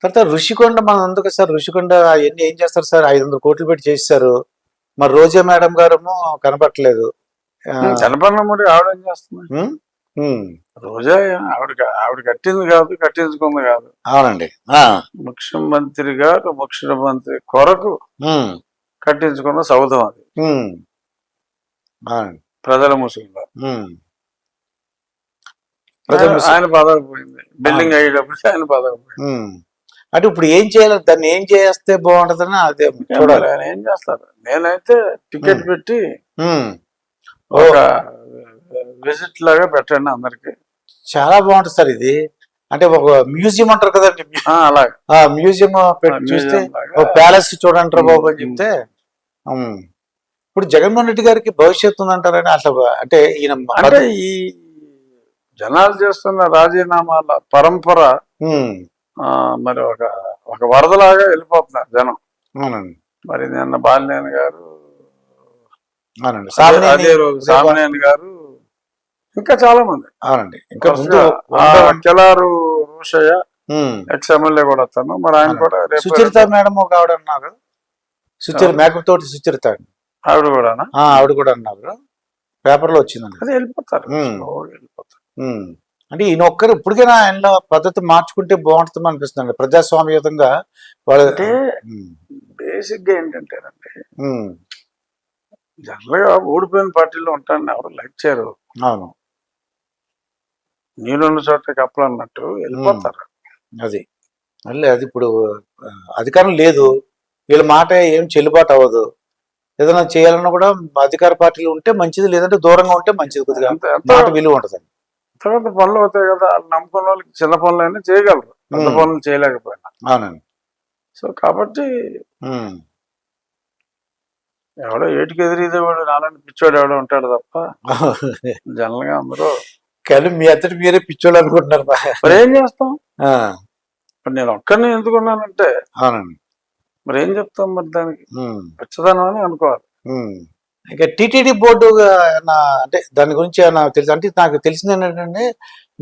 తర్వాత ఋషికొండ మనం అందుకు సార్ ఋషికొండ అవన్నీ ఏం చేస్తారు సార్? 500 కోట్లు పెట్టి చేశారు. మరి రోజా మేడం గారేమో కనపట్లేదు. చలపన్నముడి ఆవిడ ఏం చేస్తుంది? రోజా ఆవిడ కట్టింది కాదు, కట్టించుకుంది కాదు. అవునండి. ముఖ్యమంత్రి గారు ముఖ్యమంత్రి కొరకు కట్టించుకున్న సౌధం అది. ప్రజల ముసుగులో ఆయన పదవి పోయింది. బిల్డింగ్ అయ్యేటప్పుడు ఆయన పదవి పోయింది. అంటే ఇప్పుడు ఏం చేయాలి? దాన్ని ఏం చేస్తే బాగుంటదని అదే చూడాలి. ఆయన ఏం చేస్తారు? నేనైతే టికెట్ పెట్టి ఒక విజిట్ లాగా పెట్టండి అందరికి. చాలా బాగుంటుంది సార్ ఇది. అంటే ఒక మ్యూజియం అంటారు కదండి, అలాగే మ్యూజియం పెట్టి చూస్తే ప్యాలెస్ చూడంటారు బాబు అని చెప్తే. ఇప్పుడు జగన్మోహన్ రెడ్డి గారికి భవిష్యత్తు ఉందంటారని అసలు అంటే ఈయన అంటే ఈ జనాలు చేస్తున్న రాజీనామాల పరంపర మరి ఒక వరదలాగా వెళ్ళిపోతున్నారు జనం. మరి నిన్న బాలినేని గారు, సామినేని గారు, ఇంకా చాలా మంది. అవునండి. కెలారు రోషయ్య ఎక్స్ ఎమ్మెల్యే కూడా వస్తాను. మరి ఆయన కూడా సుచరిత మేడం ఒక ఆవిడ అన్నారు. మేకప్ తోటి సుచరిత ఆవిడ కూడా అన్నారు. పేపర్ లో వచ్చిందండి. అది వెళ్ళిపోతారు. అంటే ఈయన ఒక్కరు ఇప్పటికైనా ఆయనలో పద్ధతి మార్చుకుంటే బాగుంటుంది అనిపిస్తుంది. ప్రజాస్వామ్యతంగా అంటే బేసిక్ గా ఏంటంటేనండి, జనరల్ గా ఓడిపోయిన పార్టీలో ఉంటాను ఎవరు లైక్ చేయరు. అవును, నీళ్ళున్న చోట కప్పలు అన్నట్టు వెళ్ళిపోతారు. అది అది ఇప్పుడు అధికారం లేదు, వీళ్ళ మాట ఏం చెల్లుబాటు అవ్వదు. ఏదైనా చేయాలన్నా కూడా అధికార పార్టీలు ఉంటే మంచిది, లేదంటే దూరంగా ఉంటే మంచిది. కొద్దిగా మాట విలువ ఉంటుంది. తర్వాత పనులు అవుతాయి కదా, వాళ్ళు నమ్ముకున్న వాళ్ళకి చిన్న పనులు అయినా చేయగలరు, పెద్ద పనులు చేయలేకపోయినా. అవునండి. సో కాబట్టి ఎవడో ఏటికి ఎదిరిదేవాడు నాలని పిచ్చోడు ఎవడో ఉంటాడు తప్ప జనరల్ గా అందరూ. కానీ మీ అంతటి మీరే పిచ్చోళ్ళు అనుకుంటున్నారు. మరి ఏం చేస్తాం? మరి నేను ఒక్కరిని ఎందుకున్నానంటే అవునండి, మరి ఏం చెప్తాం? మరి దానికి పిచ్చదనం అని అనుకోవాలి. ఇంకా టీటీడీ బోర్డు అంటే దాని గురించి తెలుసు అంటే నాకు తెలిసింది ఏంటంటే,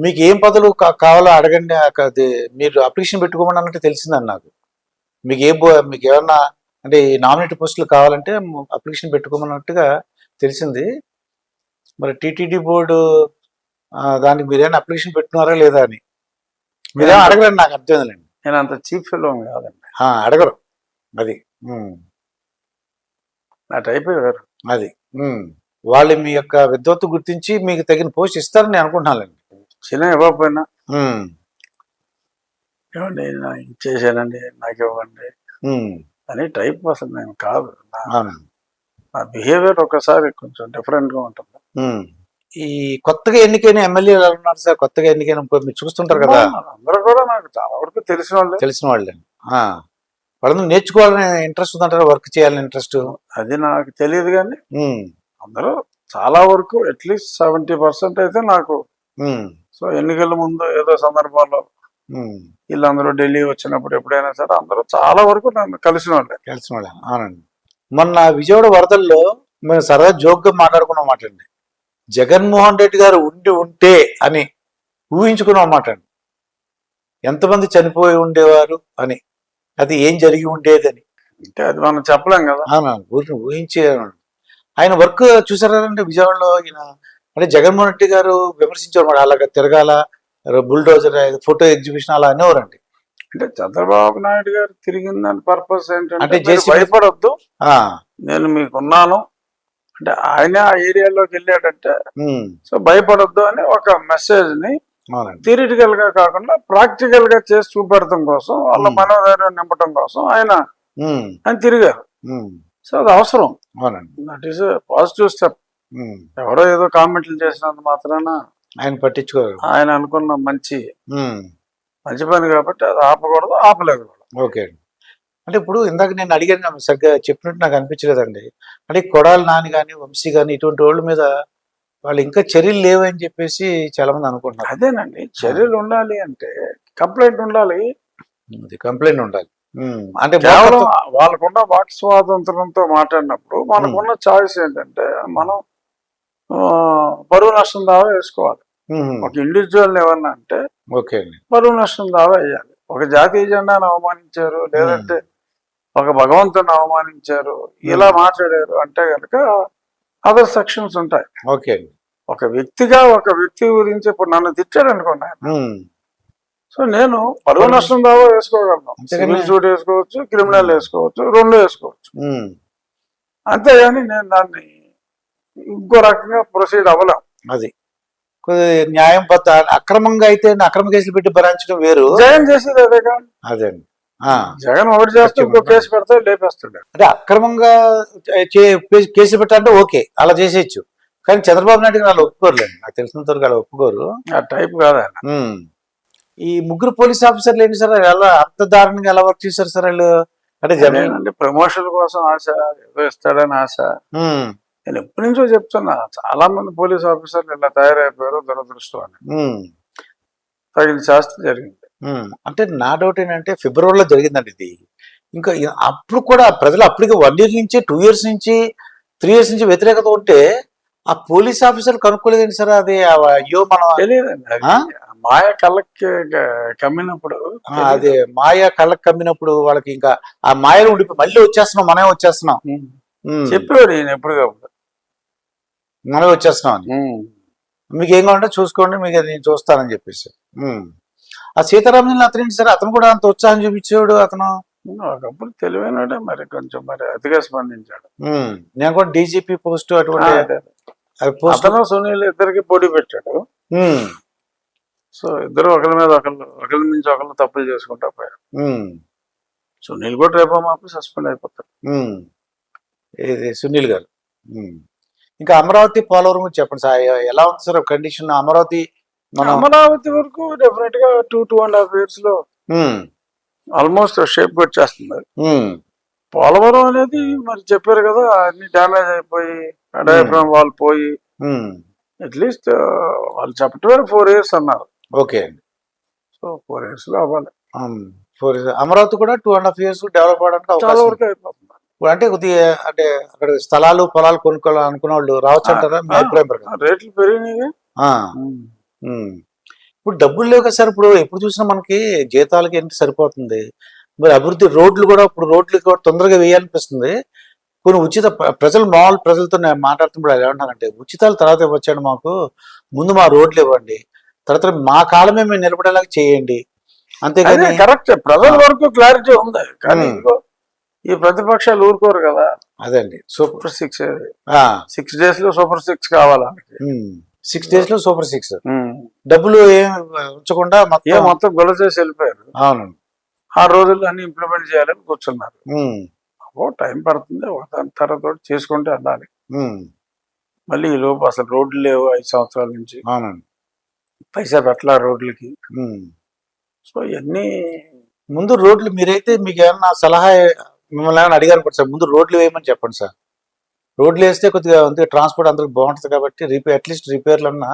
మీకు ఏం పదవులు కావాలో అడగండి, అది మీరు అప్లికేషన్ పెట్టుకోమని అన్నట్టు తెలిసిందని నాకు. మీకు మీకు ఏమన్నా అంటే నామినేటెడ్ పోస్టులు కావాలంటే అప్లికేషన్ పెట్టుకోమన్నట్టుగా తెలిసింది. మరి టీటీడీ బోర్డు దానికి మీరేమైనా అప్లికేషన్ పెట్టుకున్నారా లేదా అని మీరేమో అడగరండి, నాకు అర్థమైందండి. నేను అంత చీఫ్ ఫెలో కాదండి. అడగరు. అది నా టైప్ వేరు. అది వాళ్ళు మీ యొక్క విద్వత్తు గుర్తించి మీకు తగిన పోస్ట్ ఇస్తారని నేను అనుకుంటున్నానండి. చిన్న ఇవ్వకపోయినా ఏమండి ఇచ్చేసానండి నాకు ఇవ్వండి అని టైప్ అసలు నేను కాదు. నా బిహేవియర్ ఒకసారి కొంచెం డిఫరెంట్ గా ఉంటుంది. ఈ కొత్తగా ఎన్నికైన ఎమ్మెల్యేలు ఉన్నారు సార్, కొత్తగా ఎన్నికైన మీరు చూస్తుంటారు కదా, అందరూ కూడా నాకు చాలా వరకు తెలిసిన వాళ్ళే. వాళ్ళందరూ నేర్చుకోవాలని ఇంట్రెస్ట్ ఉందంటారా, వర్క్ చేయాలని ఇంట్రెస్ట్? అది నాకు తెలియదు కానీ అందరూ చాలా వరకు అట్లీస్ట్ 70% అయితే నాకు. సో ఎన్నికల ముందు ఏదో సందర్భాల్లో వీళ్ళందరూ ఢిల్లీ వచ్చినప్పుడు ఎప్పుడైనా సరే అందరూ చాలా వరకు నన్ను కలిసిన వాళ్ళే. అవునండి. మొన్న విజయవాడ వరదల్లో మేము సరదా జోక్గా మాట్లాడుకున్నాం మాట్లాడండి, జగన్మోహన్ రెడ్డి గారు ఉంటే అని ఊహించుకున్నాం మాట్లాడండి. ఎంతమంది చనిపోయి ఉండేవారు అని, అది ఏం జరిగి ఉండేదని అంటే అది మనం చెప్పలేం కదా. ఊహించే ఆయన వర్క్ చూసారంటే విజయవాడలో ఈయన అంటే జగన్మోహన్ రెడ్డి గారు విమర్శించారు, అలాగా తిరగాల బుల్డోజర్ ఫోటో ఎగ్జిబిషన్ అలా అనేవారండి. అంటే చంద్రబాబు నాయుడు గారు తిరిగిన దాని పర్పస్ ఏంటంటే భయపడొద్దు, నేను మీకున్నాను అంటే ఆయన ఆ ఏరియాలోకి వెళ్ళాడంటే సో భయపడొద్దు అని ఒక మెసేజ్ ని థియరిటికల్ గా కాకుండా ప్రాక్టికల్ గా చేసి చూపెడతాం కోసం, వాళ్ళ మనోధైర్యం నింపడం కోసం ఆయన తిరిగారు. సో అది అవసరం. That is positive step. ఎవరో ఏదో కామెంట్లు చేసినంత మాత్రాన ఆయన పట్టించుకోరు. ఆయన అనుకున్న మంచి పని కాబట్టి అది ఆపకూడదు, ఆపలేదు కూడా. ఓకే. అంటే ఇప్పుడు ఇందాక నేను అడిగాను, సరిగ్గా చెప్పినట్టు నాకు అనిపించలేదండి. అంటే కొడాలి నాని కానీ వంశీ కానీ ఇటువంటి వాళ్ళ మీద వాళ్ళు ఇంకా చర్యలు లేవని చెప్పేసి చాలా మంది అనుకుంటున్నారు. అదేనండి, చర్యలు ఉండాలి అంటే కంప్లైంట్ ఉండాలి. కంప్లైంట్ ఉండాలి. అంటే కేవలం వాళ్ళకున్న వాక్ స్వాతంత్రంతో మాట్లాడినప్పుడు మనకున్న చాయిస్ ఏంటంటే మనం పరువు నష్టం దావా వేసుకోవాలి. ఒక ఇండివిజువల్ ఏమన్నా అంటే ఓకే పరువు నష్టం దావా వేయాలి. ఒక జాతీయ జెండాను అవమానించారు, లేదంటే ఒక భగవంతుని అవమానించారు, ఇలా మాట్లాడారు అంటే కనుక అదర్ సెక్షన్స్ ఉంటాయి. ఓకే. ఒక వ్యక్తి గురించి ఇప్పుడు నన్ను తిట్టాడు అనుకోండి ఆయన, సో నేను పరువు నష్టం దావా వేసుకోగలను. సివిల్ సూట్ వేసుకోవచ్చు, క్రిమినల్ వేసుకోవచ్చు, రెండు వేసుకోవచ్చు. అంతేగాని నేను దాన్ని ఇంకో రకంగా ప్రొసీడ్ అవ్వలేం. అది న్యాయం అక్రమంగా అయితే అక్రమ కేసులు పెట్టి భరించడం వేరు. జగన్ చేసేది అదే కాదు. అదే జగన్ ఒకటి చేస్తే ఇంకో కేసు పెడితే లేపేస్తాడు. అంటే అక్రమంగా కేసులు పెట్టాలంటే ఓకే, అలా చేసేయచ్చు. కానీ చంద్రబాబు నాయుడు వాళ్ళు ఒప్పుకోరులేండి, నాకు తెలిసినంత వరకు అలా ఒప్పుకోరు. ఆ టైప్ కాదు ఆయన. ఈ ముగ్గురు పోలీస్ ఆఫీసర్లు ఏంటి సార్ ఎలా అంత దారుణంగా ఎలా వర్క్ చేశారు సార్ వాళ్ళు? అంటే జగన్ ప్రమోషన్ కోసం ఆశ, ఏదో ఇస్తాడని ఆశ. నేను ఎప్పటి నుంచో చెప్తున్నా, చాలా మంది పోలీస్ ఆఫీసర్లు ఇలా తయారైపోయారు, దురదృష్టం అని. తగిన శాస్త్రం జరిగింది. అంటే నా డౌట్ ఏంటంటే ఫిబ్రవరిలో జరిగిందండి ఇది. ఇంకా అప్పుడు కూడా ప్రజలు అప్పటికి 1 year నుంచి 2 years నుంచి 3 years నుంచి వ్యతిరేకత ఉంటే ఆ పోలీస్ ఆఫీసర్లు కనుక్కోలేదండి సార్. అది అయ్యో మనం తెలియదండి, మాయ కళ్ళకి కమ్మినప్పుడు, అదే మాయ కళ్ళకి కమ్మినప్పుడు వాళ్ళకి ఇంకా ఆ మాయలో ఉండిపోయి మళ్ళీ వచ్చేస్తున్నాం, మనమే వచ్చేస్తున్నాం చెప్పేవాడు ఈయన ఎప్పటికప్పుడు, మనమే వచ్చేస్తున్నాం అని. మీకు ఏం కావాలంటే చూసుకోండి, మీకు నేను చూస్తానని చెప్పేసి. ఆ సీతారామన్ అతనేంటి సార్, అతను కూడా అంత ఉత్సాహం చూపించాడు. అతను ఒకప్పుడు తెలివైనడే, మరి కొంచెం అతిగా స్పందించాడు. నేను కూడా డీజీపీ పోస్ట్ అటువంటి అతను సునీల్ ఇద్దరికి పోటీ పెట్టాడు. సో ఇద్దరు ఒకరి మీద ఒకరి నుంచి ఒకళ్ళు తప్పులు చేసుకుంటా పోయారు. సునీల్ కూడా రేపో మాపు సస్పెండ్ అయిపోతారు. సునీల్ గారు. ఇంకా అమరావతి పోలవరం చెప్పండి సార్, ఎలా ఉంది సార్ కండిషన్ అమరావతి? అమరావతి వరకు డెఫినెట్ గా 2.5 years లో ఆల్మోస్ట్ షేప్ వచ్చేస్తుంది. పోలవరం అనేది మరి చెప్పారు కదా, అన్ని డ్యామేజ్ అయిపోయి డయాఫ్రామ్ వాల్ పోయి అట్లీస్ట్ వాళ్ళు చెప్పటం 4 years అన్నారు. ఓకే అండి. సో 4 years లో అవ్వాలి. 4 years అమరావతి కూడా 2.5 years డెవలప్ అవడానికి చాలా వరకు అయిపోతుంది. అంటే కొద్దిగా అంటే అక్కడ స్థలాలు పొలాలు కొనుక్కోవాలి అనుకున్న వాళ్ళు రావచ్చు అంటారా? మీ అభిప్రాయం ప్రకారం రేట్లు పెరిగినాయి. ఇప్పుడు డబ్బులు లేవు కదా సార్, ఇప్పుడు ఎప్పుడు చూసినా మనకి జీతాలకి ఏంటి సరిపోతుంది. మరి అభివృద్ధి రోడ్లు కూడా ఇప్పుడు రోడ్లు కూడా తొందరగా వేయాలనిపిస్తుంది. కొన్ని ఉచిత ప్రజలు మామూలు ప్రజలతో నేను మాట్లాడుతున్నప్పుడు ఎలా ఉంటానంటే, ఉచితాలు తర్వాత ఇవ్వచ్చండి, మాకు ముందు మా రోడ్లు ఇవ్వండి, తర్వాత మా కాలమే మేము నిలబడేలాగా చేయండి, అంతేగాని. కరెక్ట్, ప్రజల వరకు క్లారిటీ ఉంది, కానీ ఈ ప్రతిపక్షాలు ఊరుకోరు కదా. అదే అండి, సూపర్ 6 days లో సూపర్ 6 కావాలా? 6 days లో సూపర్ 6 డబ్బులు ఏం ఉంచకుండా మొత్తం గొల్ల చేసి వెళ్ళిపోయారు. అవునండి, ఆ రోజుల్లో అన్ని ఇంప్లిమెంట్ చేయాలని కూర్చున్నారు. టైం పడుతుంది, దాని తర్వాత చేసుకుంటే వెళ్ళాలి. మళ్ళీ ఈ లోపు అసలు రోడ్లు లేవు 5 సంవత్సరాల నుంచి. అవునండి, పైసా పెట్టలా రోడ్లకి. సో ఇవన్నీ ముందు రోడ్లు మీరైతే మీకు ఏమన్నా సలహా మిమ్మల్ని ఏమైనా అడిగారు సార్, ముందు రోడ్లు వేయమని చెప్పండి సార్. రోడ్లు వేస్తే కొద్దిగా ట్రాన్స్పోర్ట్ అందరికి బాగుంటుంది కాబట్టి అట్లీస్ట్ రిపేర్లు అన్నా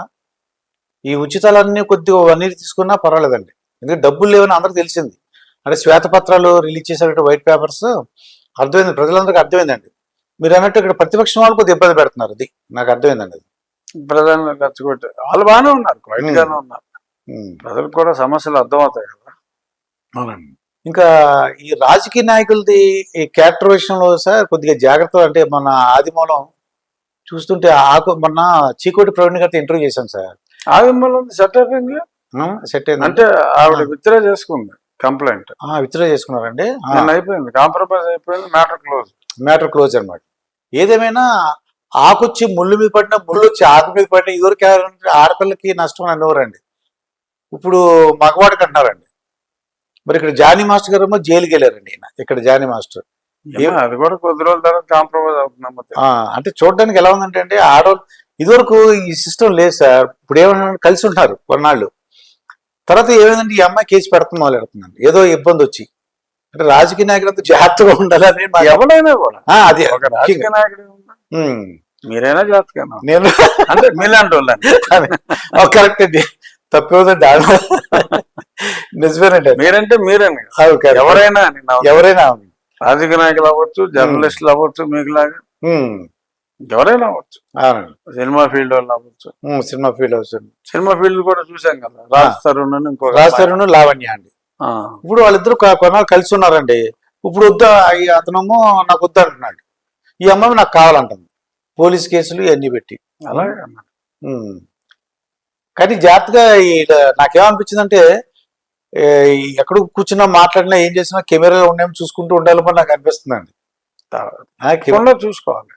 ఈ ఉచితాలన్నీ కొద్దిగా 1 year తీసుకున్నా పర్వాలేదండి. ఎందుకంటే డబ్బులు లేవని అందరికి తెలిసింది. అంటే శ్వేతపత్రాలు రిలీజ్ చేసేటట్టు వైట్ పేపర్స్ అర్థమైంది, ప్రజలందరికీ అర్థమైందండి. మీరు అన్నట్టు ఇక్కడ ప్రతిపక్షం వాళ్ళు కొద్దిగా ఇబ్బంది పెడుతున్నారు, అది నాకు అర్థమైందండి. అది ప్రజలను రెచ్చగొట్టి వాళ్ళు బాగానే ఉన్నారు, క్వైట్ గానే ఉన్నారు. ప్రజలకు కూడా సమస్యలు అర్థమవుతాయి కదా. అవునండి. ఇంకా ఈ రాజకీయ నాయకులది ఈ క్యారెక్టర్ విషయంలో సార్ కొద్దిగా జాగ్రత్త. అంటే మన ఆదిమూలం చూస్తుంటే మొన్న చీకోటి ప్రవీణ్ గారితో ఇంటర్వ్యూ చేశాను సార్. ఆదిమూలం సెట్ అయిపోయింది, సెట్ అయింది అంటే ఆవిడ విత్డ్రా చేసుకుంది కంప్లైంట్. విత్డ్రా చేసుకున్నారండి, అయిపోయింది, కాంప్రమైజ్ అయిపోయింది, మ్యాటర్ క్లోజ్ అనమాట. ఏదేమైనా ఆకొచ్చి ముళ్ళు మీద పడినా ముళ్ళు వచ్చి ఆకు మీద పడినా ఇదివరకు ఆడపిల్లకి నష్టం అనేవారండి, ఇప్పుడు మగవాడికి అంటున్నారండి. మరి ఇక్కడ జానీ మాస్టర్ గారు ఏమో జైలుకి వెళ్ళారండి. ఈయన ఇక్కడ జానీ మాస్టర్ అది కూడా కొద్ది రోజుల తర్వాత కాంప్రమైజ్ అవుతున్నాం. అంటే చూడడానికి ఎలా ఉందంటే అండి, ఆడవాళ్ళు ఇదివరకు ఈ సిస్టమ్ లేదు సార్. ఇప్పుడు ఏమన్నా కలిసి ఉంటారు కొన్నాళ్ళు, తర్వాత ఏమైందంటే ఈ అమ్మాయి కేసు పెడతాం మొదలెడుతుందండి, ఏదో ఇబ్బంది వచ్చి. అంటే రాజకీయ నాయకులంతా జాగ్రత్తగా ఉండాలని ఎవరైనా కూడా. అది ఒక రాజకీయ నాయకుడు మీరైనా జాగ్రత్తగా, నేను అంటే మీలాంటి వాళ్ళని కరెక్ట్ అండి, తప్పేదండి. నిజమేనండి, మీరంటే మీరేనా, ఎవరైనా రాజకీయ నాయకులు అవ్వచ్చు, జర్నలిస్టులు అవ్వచ్చు, మీకులాగా ఎవరైనా అవ్వచ్చు, సినిమా ఫీల్డ్ వాళ్ళు అవ్వచ్చు. సినిమా ఫీల్డ్ సినిమా ఫీల్డ్ కూడా చూసాం కదా, రాజ్ తరుణ్, లావణ్య అండి. ఇప్పుడు వాళ్ళిద్దరు కొన్నాళ్ళు కలిసి ఉన్నారండి. ఇప్పుడు వద్దా అతనేమో నాకు వద్దు అంటున్నాడు, ఈ అమ్మాయి నాకు కావాలంటుంది, పోలీస్ కేసులు ఇవన్నీ పెట్టి. అలాగే కానీ జాగ్రత్తగా నాకేమనిపించిందంటే ఎక్కడ కూర్చున్నా మాట్లాడినా ఏం చేసినా కెమెరాలో ఉన్నాయో చూసుకుంటూ ఉండాలని నాకు అనిపిస్తుందండి. చూసుకోవాలి.